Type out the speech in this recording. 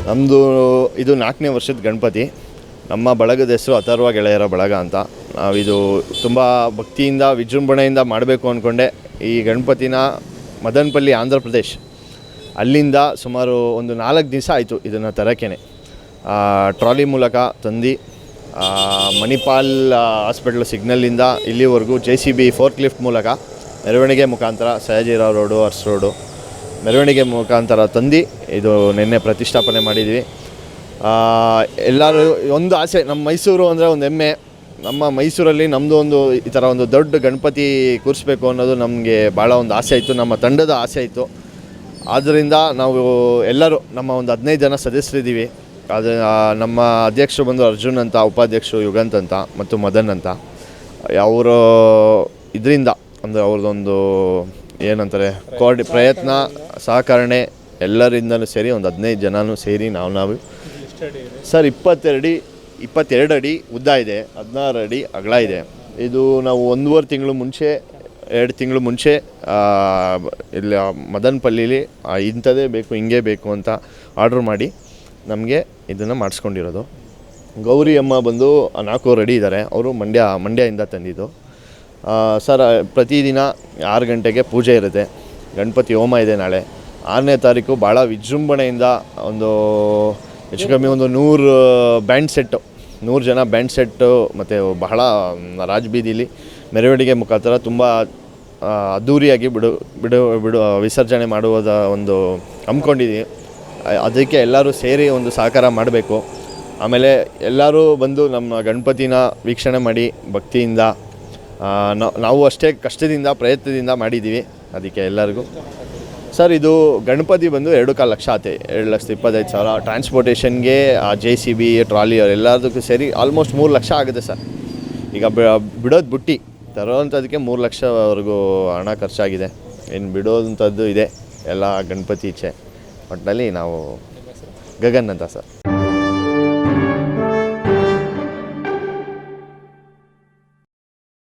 ನಮ್ಮದು ಇದು 4ನೇ ವರ್ಷದ ಗಣಪತಿ. ನಮ್ಮ ಬಳಗದ ಹೆಸರು ಅಥರ್ವ ಗೆಳೆಯರ ಬಳಗ ಅಂತ. ನಾವಿದು ತುಂಬ ಭಕ್ತಿಯಿಂದ ವಿಜೃಂಭಣೆಯಿಂದ ಮಾಡಬೇಕು ಅಂದ್ಕೊಂಡೆ. ಈ ಗಣಪತಿನ ಮದನಪಲ್ಲಿ ಆಂಧ್ರ ಪ್ರದೇಶ್ ಅಲ್ಲಿಂದ ಸುಮಾರು ಒಂದು 4 ದಿವಸ ಆಯಿತು ಇದನ್ನು ತರೋಕ್ಕೇ. ಟ್ರಾಲಿ ಮೂಲಕ ತಂದು ಮಣಿಪಾಲ್ ಹಾಸ್ಪಿಟ್ಲ್ ಸಿಗ್ನಲ್ಲಿಂದ ಇಲ್ಲಿವರೆಗೂ JCB ಫೋರ್ಕ್ ಲಿಫ್ಟ್ ಮೂಲಕ ಮೆರವಣಿಗೆ ಮುಖಾಂತರ ಸಯಾಜಿರಾವ್ ರೋಡು, ಅರ್ಸ್ ರೋಡು ಮೆರವಣಿಗೆ ಮುಖಾಂತರ ತಂದು ಇದು ನಿನ್ನೆ ಪ್ರತಿಷ್ಠಾಪನೆ ಮಾಡಿದ್ವಿ. ಎಲ್ಲರೂ ಒಂದು ಆಸೆ, ನಮ್ಮ ಮೈಸೂರು ಅಂದರೆ ಒಂದು ಹೆಮ್ಮೆ. ನಮ್ಮ ಮೈಸೂರಲ್ಲಿ ನಮ್ಮದು ಒಂದು ಈ ಥರ ಒಂದು ದೊಡ್ಡ ಗಣಪತಿ ಕೂರಿಸ್ಬೇಕು ಅನ್ನೋದು ನಮಗೆ ಭಾಳ ಒಂದು ಆಸೆ ಇತ್ತು, ನಮ್ಮ ತಂಡದ ಆಸೆ ಇತ್ತು. ಆದ್ದರಿಂದ ನಾವು ಎಲ್ಲರೂ ನಮ್ಮ ಒಂದು 15 ಜನ ಸದಸ್ಯರಿದ್ದೀವಿ. ಅದು ನಮ್ಮ ಅಧ್ಯಕ್ಷರು ಬಂದು ಅರ್ಜುನ್ ಅಂತ, ಉಪಾಧ್ಯಕ್ಷರು ಯುಗಂತ್ ಅಂತ ಮತ್ತು ಮದನ್ ಅಂತ. ಅವರು ಇದರಿಂದ ಅಂದರೆ ಅವ್ರದ್ದೊಂದು ಏನಂತಾರೆ ಪ್ರಯತ್ನ ಸಹಕರಣೆ ಎಲ್ಲರಿಂದಲೂ ಸೇರಿ ಒಂದು 15 ಜನನೂ ಸೇರಿ ನಾವು ಸರ್ 22 ಅಡಿ ಉದ್ದ ಇದೆ, 16 ಅಡಿ ಅಗಲ ಇದೆ. ಇದು ನಾವು 1.5 ತಿಂಗಳು ಮುಂಚೆ 2 ತಿಂಗಳು ಮುಂಚೆ ಇಲ್ಲಿ ಮದನಪಲ್ಲಿಲಿ ಇಂಥದ್ದೇ ಬೇಕು ಹಿಂಗೆ ಬೇಕು ಅಂತ ಆರ್ಡ್ರ್ ಮಾಡಿ ನಮಗೆ ಇದನ್ನು ಮಾಡಿಸ್ಕೊಂಡಿರೋದು. ಗೌರಿ ಅಮ್ಮ ಬಂದು 4 ಅಡಿ ಇದ್ದಾರೆ, ಅವರು ಮಂಡ್ಯದಿಂದ ತಂದಿದ್ದು. ಸರ್ ಪ್ರತಿದಿನ 6 ಗಂಟೆಗೆ ಪೂಜೆ ಇರುತ್ತೆ. ಗಣಪತಿ ಹೋಮ ಇದೆ ನಾಳೆ 6ನೇ ತಾರೀಕು. ಭಾಳ ವಿಜೃಂಭಣೆಯಿಂದ ಒಂದು ಹೆಚ್ಚು ಕಮ್ಮಿ ಒಂದು 100 ಬ್ಯಾಂಡ್ ಸೆಟ್ಟು, 100 ಜನ ಬ್ಯಾಂಡ್ ಸೆಟ್ಟು ಮತ್ತು ಬಹಳ ರಾಜಬೀದಿಲಿ ಮೆರವಣಿಗೆ ಮುಖಾಂತರ ತುಂಬ ಅದ್ಧೂರಿಯಾಗಿ ವಿಸರ್ಜನೆ ಮಾಡುವುದ ಒಂದು ಹಮ್ಮಿಕೊಂಡಿದ್ದೀವಿ. ಅದಕ್ಕೆ ಎಲ್ಲರೂ ಸೇರಿ ಒಂದು ಸಹಕಾರ ಮಾಡಬೇಕು. ಆಮೇಲೆ ಎಲ್ಲರೂ ಬಂದು ನಮ್ಮ ಗಣಪತಿನ ವೀಕ್ಷಣೆ ಮಾಡಿ ಭಕ್ತಿಯಿಂದ ನಾವು ಅಷ್ಟೇ ಕಷ್ಟದಿಂದ ಪ್ರಯತ್ನದಿಂದ ಮಾಡಿದ್ದೀವಿ. ಅದಕ್ಕೆ ಎಲ್ಲರಿಗೂ ಸರ್ ಇದು ಗಣಪತಿ ಬಂದು 2.25 ಲಕ್ಷ ಆತೆ, 2,25,000. ಟ್ರಾನ್ಸ್ಪೋರ್ಟೇಷನ್ಗೆ JCB ಟ್ರಾಲಿ ಎಲ್ಲದಕ್ಕೂ ಸೇರಿ ಆಲ್ಮೋಸ್ಟ್ 3 ಲಕ್ಷ ಆಗುತ್ತೆ ಸರ್. ಈಗ ಬಿಡೋದು ಬುಟ್ಟಿ ತರೋವಂಥದ್ದಕ್ಕೆ 3 ಲಕ್ಷವರೆಗೂ ಹಣ ಖರ್ಚಾಗಿದೆ. ಇನ್ನು ಬಿಡೋವಂಥದ್ದು ಇದೆ ಎಲ್ಲ ಗಣಪತಿ ಇಚ್ಛೆ. ಒಟ್ಟಿನಲ್ಲಿ ನಾವು ಗಗನ್ ಅಂತ ಸರ್.